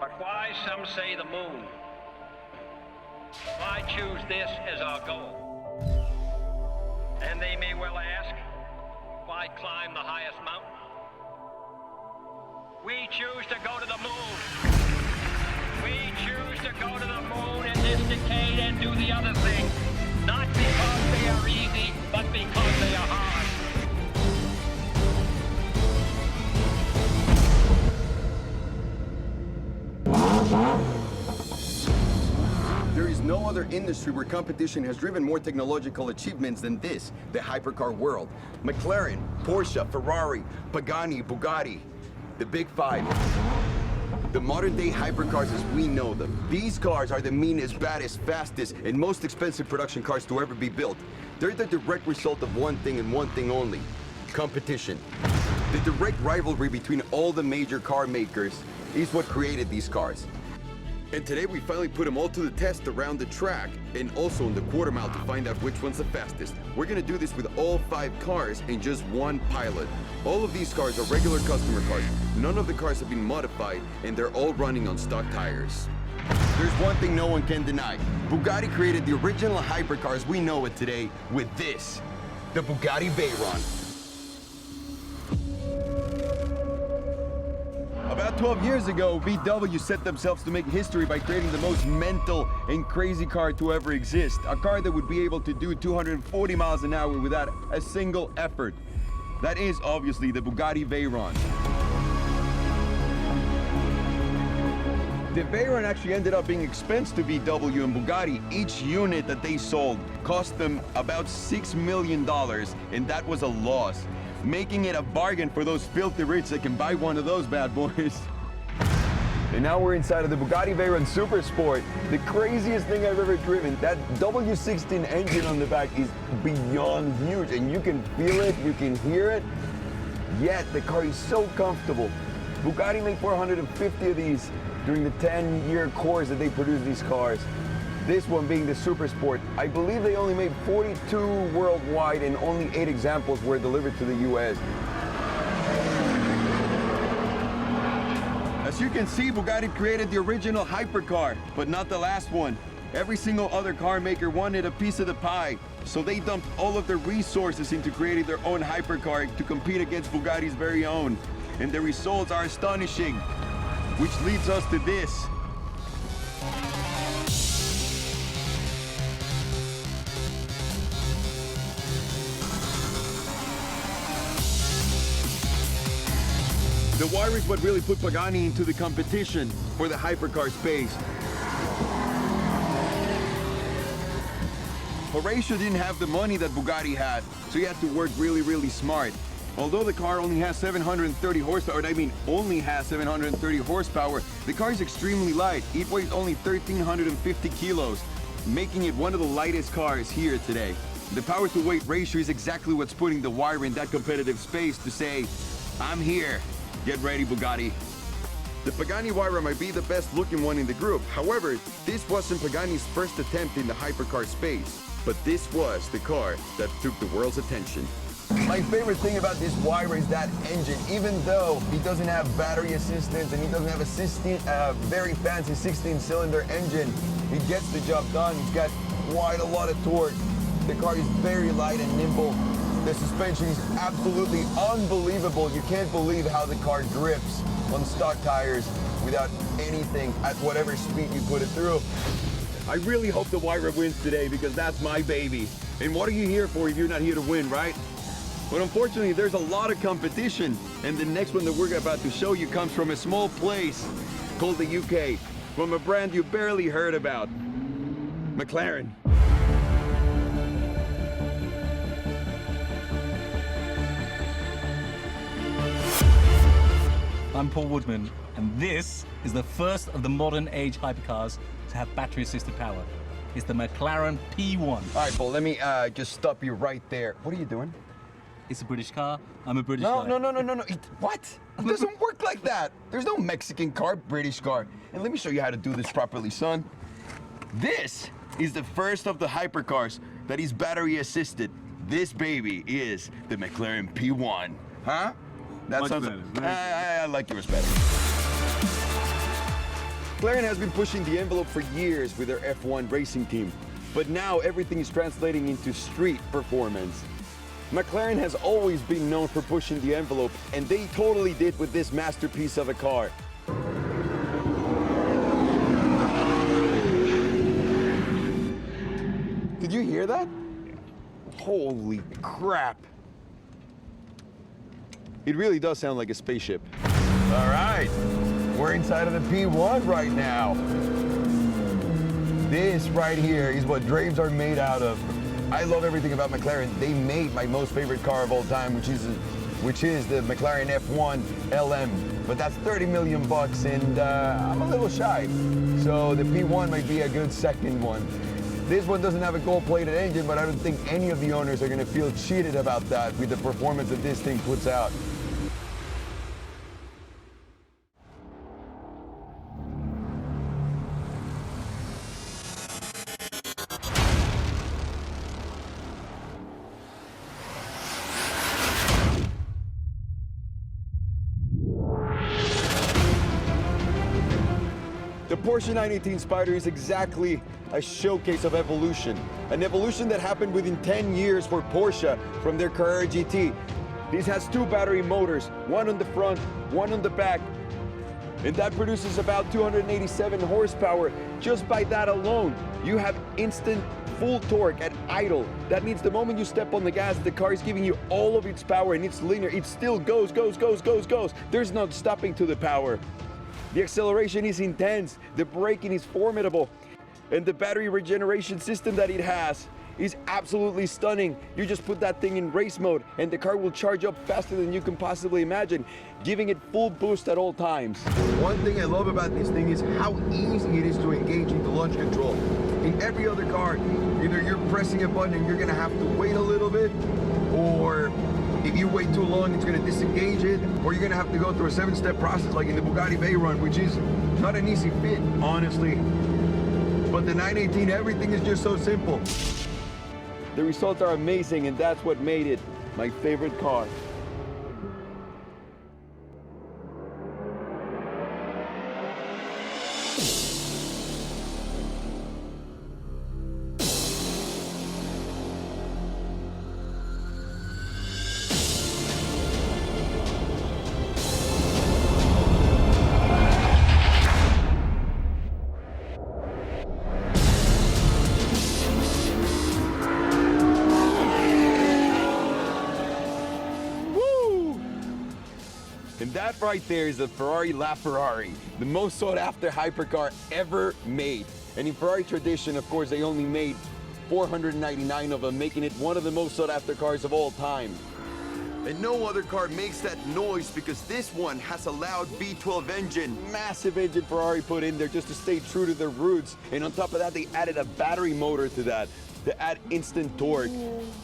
But why some say the moon? Why choose this as our goal? And they may well ask, why climb the highest mountain? We choose to go to the moon. We choose to go to the moon in this decade and do the other thing. Not because they are easy, but because they are hard. There is no other industry where competition has driven more technological achievements than this, the hypercar world. McLaren, Porsche, Ferrari, Pagani, Bugatti, the big five. The modern-day hypercars as we know them. These cars are the meanest, baddest, fastest, and most expensive production cars to ever be built. They're the direct result of one thing and one thing only: competition. The direct rivalry between all the major car makers is what created these cars. And today we finally put them all to the test around the track and also in the quarter mile to find out which one's the fastest. We're gonna do this with all 5 cars and just one pilot. All of these cars are regular customer cars. None of the cars have been modified and they're all running on stock tires. There's one thing no one can deny. Bugatti created the original hypercars we know it today with this, the Bugatti VEYRON. About 12 years ago, VW set themselves to make history by creating the most mental and crazy car to ever exist. A car that would be able to do 240 miles an hour without a single effort. That is obviously the Bugatti VEYRON. The VEYRON actually ended up being expensive to VW and Bugatti. Each unit that they sold cost them about $6 million, and that was a loss, making it a bargain for those filthy rich that can buy one of those bad boys. And now we're inside of the Bugatti VEYRON Super Sport, the craziest thing I've ever driven. That W16 engine on the back is beyond huge, and you can feel it, you can hear it, yet the car is so comfortable. Bugatti made 450 of these during the 10-year course that they produced these cars. This one being the Super Sport. I believe they only made 42 worldwide and only 8 examples were delivered to the US. As you can see, Bugatti created the original hypercar, but not the last one. Every single other car maker wanted a piece of the pie, so they dumped all of their resources into creating their own hypercar to compete against Bugatti's very own. And the results are astonishing, which leads us to this. The Huayra is what really put Pagani into the competition for the hypercar space. Horatio didn't have the money that Bugatti had, so he had to work really, really smart. Although the car only has 730 horsepower, only has 730 horsepower, the car is extremely light. It weighs only 1,350 kilos, making it one of the lightest cars here today. The power to weight ratio is exactly what's putting the Huayra in that competitive space to say, I'm here. Get ready, Bugatti. The Pagani Huayra might be the best looking one in the group. However, this wasn't Pagani's first attempt in the hypercar space, but this was the car that took the world's attention. My favorite thing about this Huayra is that engine. Even though it doesn't have battery assistance and it doesn't have a very fancy 16-cylinder engine, it gets the job done. It's got quite a lot of torque. The car is very light and nimble. The suspension is absolutely unbelievable. You can't believe how the car drifts on stock tires without anything at whatever speed you put it through. I really hope the Huayra wins today because that's my baby. And what are you here for if you're not here to win, right? But unfortunately, there's a lot of competition. And the next one that we're about to show you comes from a small place called the UK, from a brand you barely heard about, McLaren. I'm Paul Woodman, and this is the first of the modern age hypercars to have battery-assisted power. It's the McLaren P1. All right, Paul, let me just stop you right there. What are you doing? It's a British car. I'm a British guy. No. What? It doesn't work like that. There's no Mexican car, British car. And let me show you how to do this properly, son. This is the first of the hypercars that is battery-assisted. This baby is the McLaren P1. Huh? That sounds better. I like yours better. McLaren has been pushing the envelope for years with their F1 racing team, but now everything is translating into street performance. McLaren has always been known for pushing the envelope, and they totally did with this masterpiece of a car. Did you hear that? Holy crap. It really does sound like a spaceship. All right, we're inside of the P1 right now. This right here is what dreams are made out of. I love everything about McLaren. They made my most favorite car of all time, which is the McLaren F1 LM. But that's 30 million bucks, and I'm a little shy. So the P1 might be a good second one. This one doesn't have a gold-plated engine, but I don't think any of the owners are going to feel cheated about that with the performance that this thing puts out. The Porsche 918 Spider is exactly a showcase of evolution. An evolution that happened within 10 years for Porsche from their Carrera GT. This has two battery motors, one on the front, one on the back. And that produces about 287 horsepower. Just by that alone, you have instant full torque at idle. That means the moment you step on the gas, the car is giving you all of its power, and it's linear. It still goes. There's no stopping to the power. The acceleration is intense, the braking is formidable, and the battery regeneration system that it has is absolutely stunning. You just put that thing in race mode and the car will charge up faster than you can possibly imagine, giving it full boost at all times. One thing I love about this thing is how easy it is to engage into launch control. In every other car, either you're pressing a button and you're gonna have to wait a little bit, or if you wait too long, it's going to disengage it, or you're going to have to go through a 7-step process like in the Bugatti VEYRON, which is not an easy fit, honestly. But the 918, everything is just so simple. The results are amazing, and that's what made it my favorite car. And that right there is the Ferrari LaFerrari, the most sought after hypercar ever made. And in Ferrari tradition, of course, they only made 499 of them, making it one of the most sought after cars of all time. And no other car makes that noise because this one has a loud V12 engine. Massive engine Ferrari put in there just to stay true to their roots. And on top of that, they added a battery motor to that to add instant torque.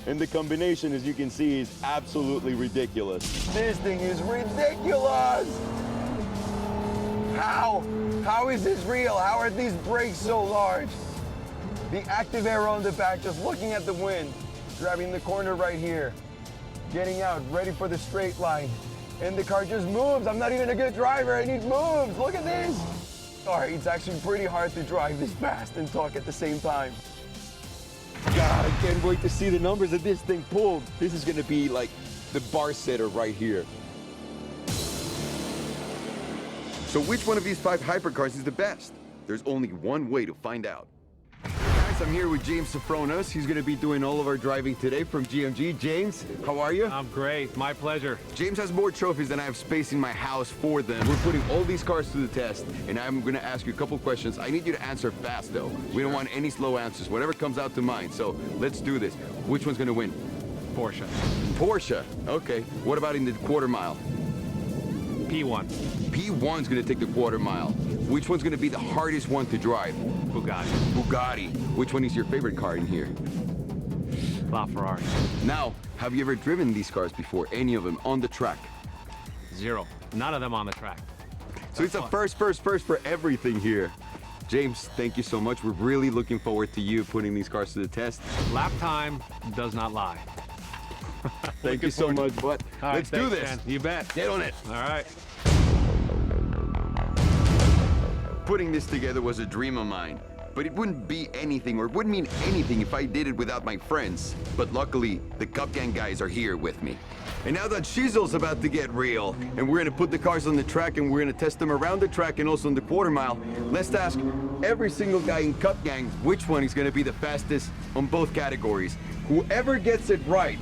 And the combination, as you can see, is absolutely ridiculous. This thing is ridiculous! How? How is this real? How are these brakes so large? The active air on the back, just looking at the wind, grabbing the corner right here, getting out, ready for the straight line. And the car just moves. I'm not even a good driver, and it moves. Look at this. Sorry, it's actually pretty hard to drive this fast and talk at the same time. God, I can't wait to see the numbers that this thing pulled. This is gonna be like the bar setter right here. So which one of these 5 hypercars is the best? There's only one way to find out. Guys, I'm here with James Safronas. He's gonna be doing all of our driving today from GMG. James, how are you? I'm great, my pleasure. James has more trophies than I have space in my house for them. We're putting all these cars to the test, and I'm gonna ask you a couple questions. I need you to answer fast though. We don't want any slow answers, whatever comes out to mind. So let's do this. Which one's gonna win? Porsche. Porsche, okay. What about in the quarter mile? P1. P1's gonna take the quarter mile. Which one's gonna be the hardest one to drive? Bugatti. Bugatti. Which one is your favorite car in here? LaFerrari. Now, have you ever driven these cars before? Any of them on the track? 0. None of them on the track. So it's a first for everything here. James, thank you so much. We're really looking forward to you putting these cars to the test. Lap time does not lie. Thank you so much, but let's do this. Man. You bet. Get on it. All right. Putting this together was a dream of mine, but it wouldn't be anything or wouldn't mean anything if I did it without my friends. But luckily, the Cup Gang guys are here with me. And now that Shizzle's about to get real, and we're gonna put the cars on the track and we're gonna test them around the track and also in the quarter mile, let's ask every single guy in Cup Gang which one is gonna be the fastest on both categories. Whoever gets it right,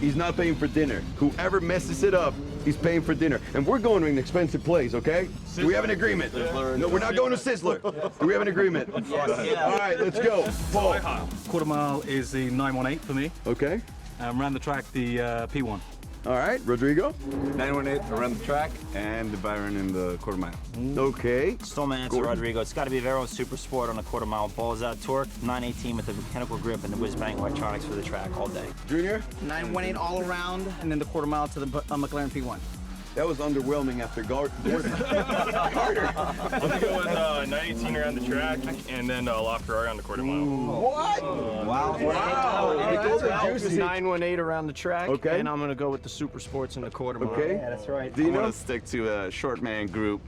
he's not paying for dinner. Whoever messes it up, he's paying for dinner. And we're going to an expensive place, okay? Do we have an agreement? No, we're not going to Sizzler. Do we have an agreement? Yes. All right, let's go. Paul. Quarter mile is the 918 for me. Okay. Around the track, the P1. All right, Rodrigo. 918 around the track and the VEYRON in the quarter mile. Okay. Stole my answer, Rodrigo. It's got to be VEYRON Super Sport on a quarter mile. Balls out torque, 918 with the mechanical grip and the whiz-bang electronics for the track all day. Junior? 918 all around, and then the quarter mile to the McLaren P1. That was underwhelming after Gordon. I'm gonna go with 918 around the track and then LaFerrari on the quarter mile. What? Wow. Those are juicy. 918 around the track, Okay. and I'm gonna go with the Super Sports in the quarter mile. Okay. Yeah, that's right. I'm Dino? gonna stick to a short man group.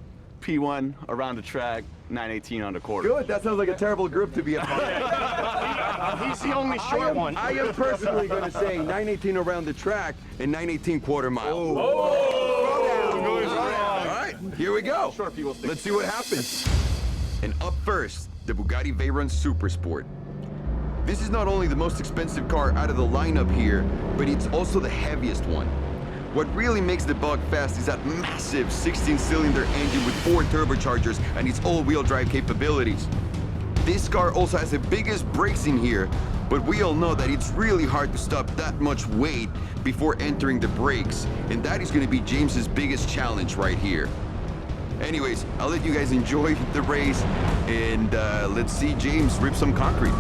P1 around the track, 918 on the quarter. Good. That sounds like a terrible group to be a part of. He's the only short one. I am personally going to say 918 around the track and 918 quarter mile. All right, here we go. Let's see what happens. And up first, the Bugatti VEYRON Super Sport. This is not only the most expensive car out of the lineup here, but it's also the heaviest one. What really makes the Bug fast is that massive 16-cylinder engine with 4 turbochargers and its all-wheel drive capabilities. This car also has the biggest brakes in here, but we all know that it's really hard to stop that much weight before entering the brakes, and that is going to be James's biggest challenge right here. Anyways, I'll let you guys enjoy the race, and let's see James rip some concrete.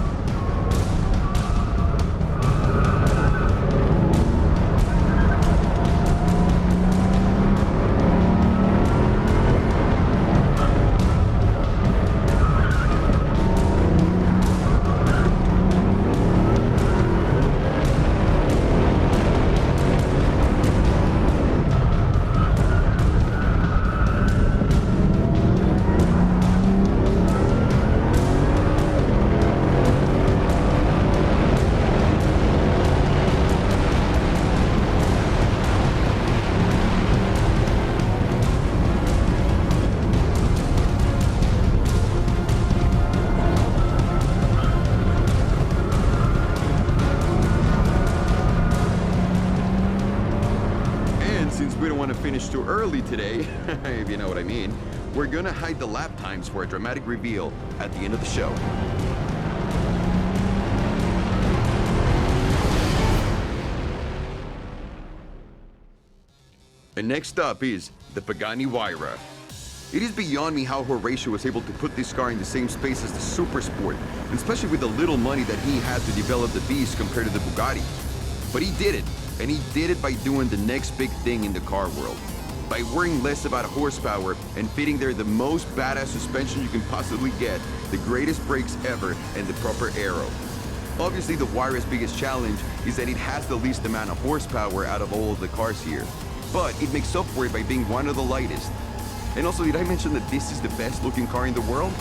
Finish too early today, if you know what I mean, we're gonna hide the lap times for a dramatic reveal at the end of the show. And next up is the Pagani Huayra. It is beyond me how Horatio was able to put this car in the same space as the Super Sport, especially with the little money that he had to develop the beast compared to the Bugatti. But he did it. And he did it by doing the next big thing in the car world. By worrying less about horsepower and fitting there the most badass suspension you can possibly get, the greatest brakes ever, and the proper aero. Obviously, the Huayra's biggest challenge is that it has the least amount of horsepower out of all of the cars here. But it makes up for it by being one of the lightest. And also, did I mention that this is the best looking car in the world?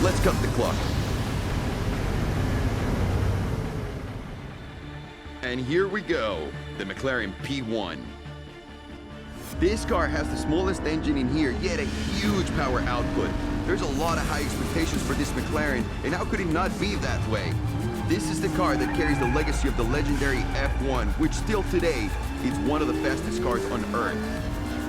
Let's cut the clock. And here we go, the McLaren P1. This car has the smallest engine in here, yet a huge power output. There's a lot of high expectations for this McLaren, and how could it not be that way? This is the car that carries the legacy of the legendary F1, which still today is one of the fastest cars on Earth.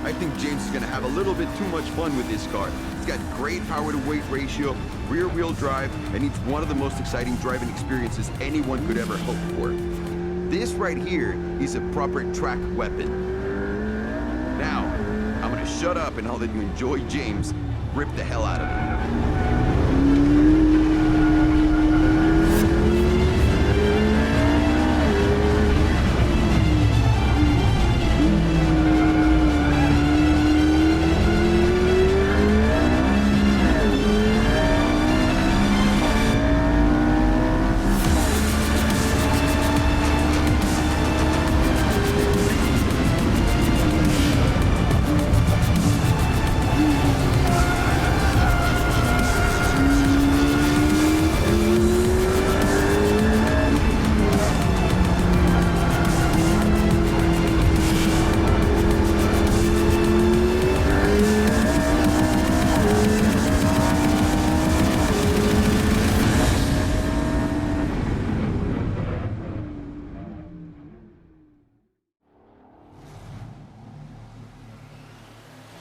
I think James is gonna have a little bit too much fun with this car. It's got great power to weight ratio, rear wheel drive, and it's one of the most exciting driving experiences anyone could ever hope for. This right here is a proper track weapon. Now, I'm gonna shut up and I'll let you enjoy James rip the hell out of it.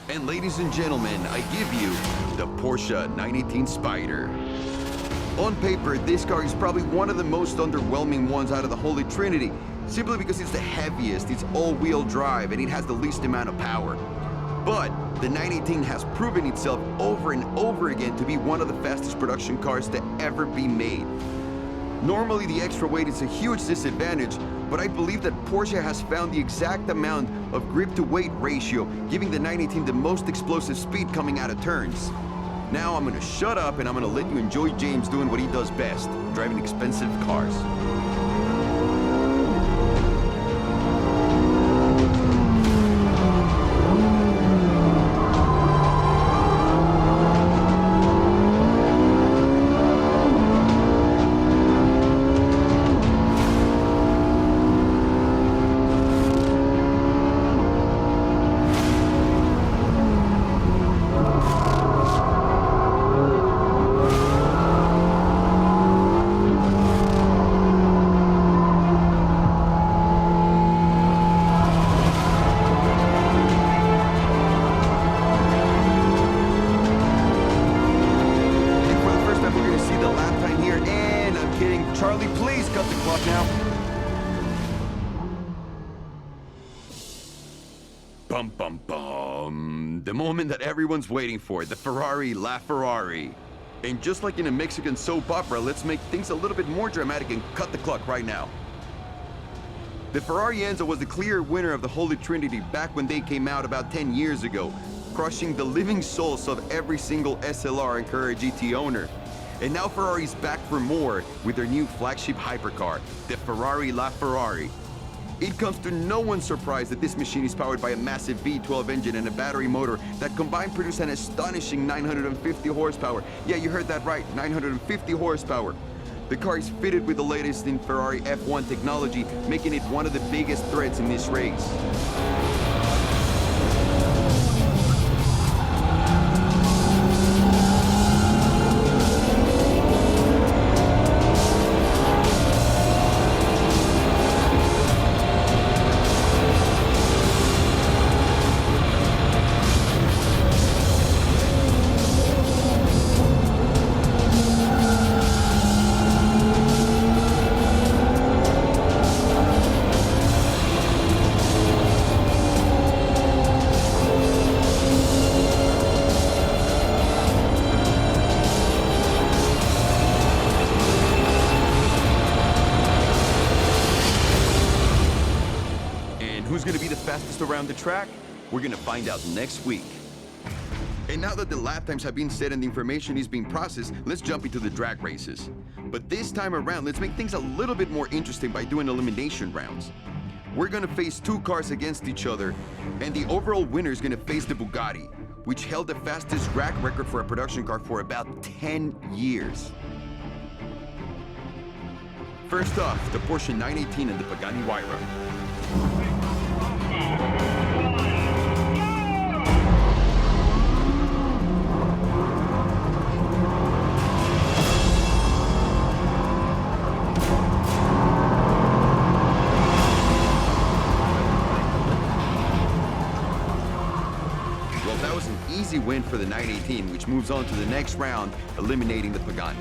And ladies and gentlemen, I give you the Porsche 918 Spyder. On paper, this car is probably one of the most underwhelming ones out of the Holy Trinity, simply because it's the heaviest, it's all-wheel drive, and it has the least amount of power. But the 918 has proven itself over and over again to be one of the fastest production cars to ever be made. Normally, the extra weight is a huge disadvantage, but I believe that Porsche has found the exact amount of grip-to-weight ratio, giving the 918 the most explosive speed coming out of turns. Now I'm gonna shut up and I'm gonna let you enjoy James doing what he does best, driving expensive cars. Charlie, please cut the clock now. Bum, bum, bum. The moment that everyone's waiting for, the Ferrari LaFerrari. And just like in a Mexican soap opera, let's make things a little bit more dramatic and cut the clock right now. The Ferrari Enzo was the clear winner of the Holy Trinity back when they came out about 10 years ago, crushing the living souls of every single SLR and Carrera GT owner. And now Ferrari's back for more with their new flagship hypercar, the Ferrari LaFerrari. It comes to no one's surprise that this machine is powered by a massive V12 engine and a battery motor that combined produce an astonishing 950 horsepower. Yeah, you heard that right, 950 horsepower. The car is fitted with the latest in Ferrari F1 technology, making it one of the biggest threats in this race. Who's gonna be the fastest around the track? We're gonna find out next week. And now that the lap times have been set and the information is being processed, let's jump into the drag races. But this time around, let's make things a little bit more interesting by doing elimination rounds. We're gonna face two cars against each other, and the overall winner is gonna face the Bugatti, which held the fastest drag record for a production car for about 10 years. First off, the Porsche 918 and the Pagani Huayra. easy win for the 918, which moves on to the next round, eliminating the Pagani.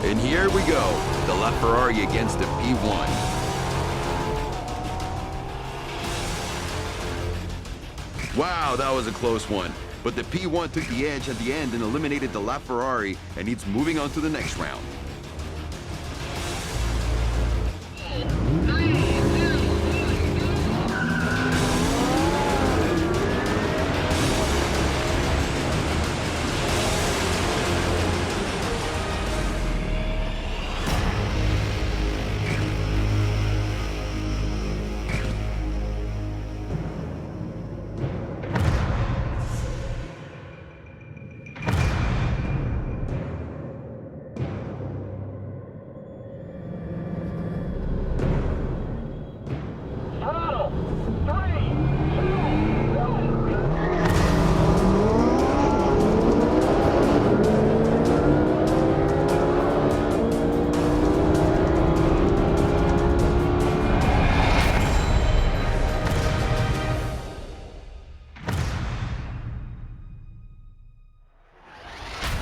And here we go, the LaFerrari against the P1. Wow, that was a close one. But the P1 took the edge at the end and eliminated the LaFerrari, and it's moving on to the next round.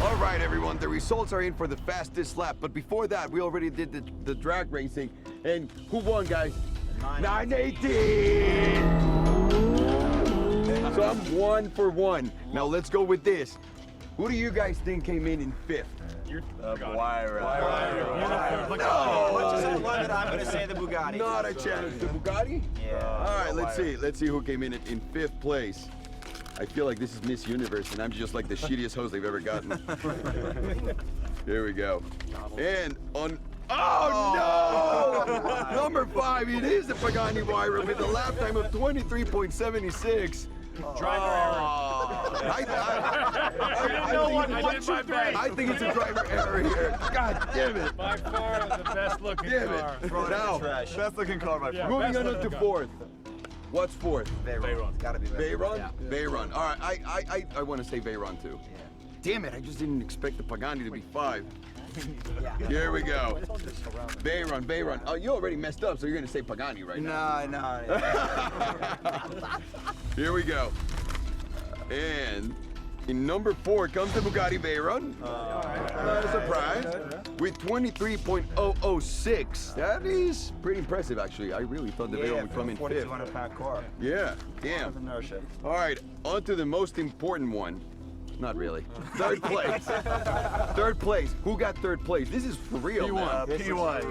All right, everyone, the results are in for the fastest lap, but before that, we already did the drag racing, and who won, guys? 918! So I'm 1 for 1. Now let's go with this. Who do you guys think came in 5th? Huayra. I'm going to say the Bugatti. Not a chance. The Bugatti? Yeah. All right, let's see. Let's see who came in 5th place. I feel like this is Miss Universe, and I'm just like the shittiest host they've ever gotten. Here we go. And on... Oh, no! Number 5, it is the Pagani Huayra with a lap time of 23.76. Driver error. I think it's a driver error here. God damn it. By far the best looking car. Now, Best looking car, my friend. moving best on to looking car. 4th. What's 4th? VEYRON. Gotta be VEYRON? Yeah. VEYRON. All right, I want to say VEYRON too. Damn it, I just didn't expect the Pagani to be 5. Here we go. VEYRON. Oh, you already messed up, so you're going to say Pagani right now. No. Here we go. And in number 4 comes the Bugatti VEYRON. Not a surprise. With 23.006. That is pretty impressive, actually. I really thought the VEYRON would come in 5th. 4,200-pound car. Yeah, damn. Inertia. All right, on to the most important one. Not really. 3rd place. 3rd place. Who got 3rd place? This is for real, man. P1.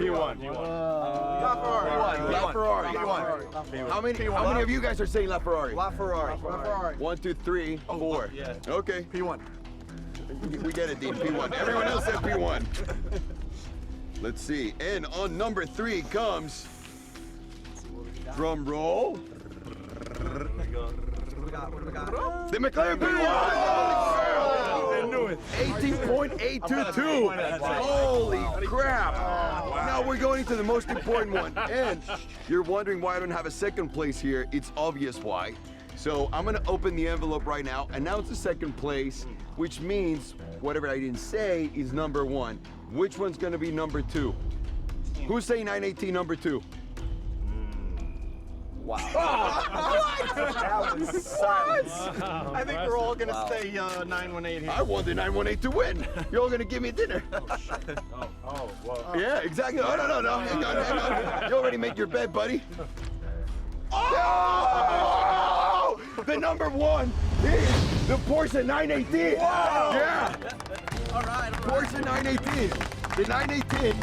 LaFerrari. How many of you guys are saying LaFerrari? LaFerrari. 1, 2, 3, 4. Yeah. Okay. P1. We get it, Dean. P1. Everyone else said P1. Let's see. And on number 3 comes... Drum roll. The McLaren P1! 18.822. Holy crap. Now we're going to the most important one. And you're wondering why I don't have a 2nd place here. It's obvious why. So I'm going to open the envelope right now, announce the 2nd place, which means whatever I didn't say is number 1. Which one's going to be number 2? Who's saying 918 number 2? Wow. That was silence. I think we're all gonna stay 918 here. I want the 918 to win. You're all gonna give me dinner. Yeah, exactly. Oh, no. Hang on. You already made your bet, buddy. Oh! The number 1 is the Porsche 918. Wow. Yeah. All right. Porsche 918. The 918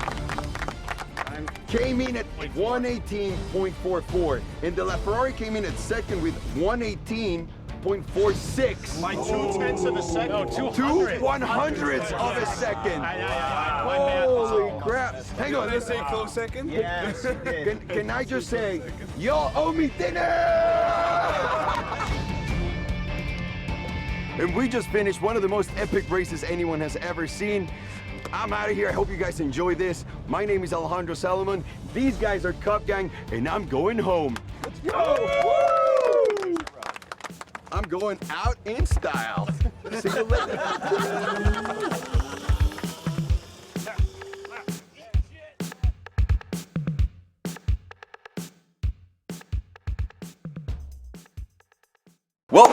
came in at 118.44, and the LaFerrari came in at 2nd with 118.46. By 2/10 of a second. No, 2 200. 100ths of a second. Holy crap. Hang on. Did they say close second? Yes, you did. Can I just say, y'all owe me dinner? And we just finished one of the most epic races anyone has ever seen. I'm out of here. I hope you guys enjoy this. My name is Alejandro Salomon. These guys are Cup Gang, and I'm going home. Let's go! Woo! I'm going out in style. See you later.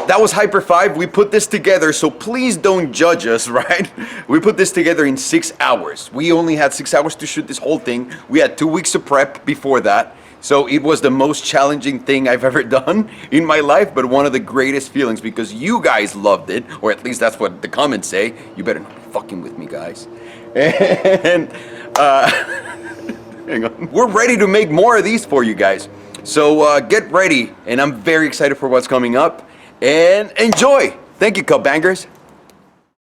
that was Hyper 5. We put this together, so please don't judge us, right? We put this together in 6 hours. We only had 6 hours to shoot this whole thing. We had 2 weeks of prep before that. So it was the most challenging thing I've ever done in my life, but one of the greatest feelings because you guys loved it, or at least that's what the comments say. You better not be fucking with me, guys. And hang on. We're ready to make more of these for you guys. So get ready, and I'm very excited for what's coming up. And enjoy! Thank you, Cup Bangers.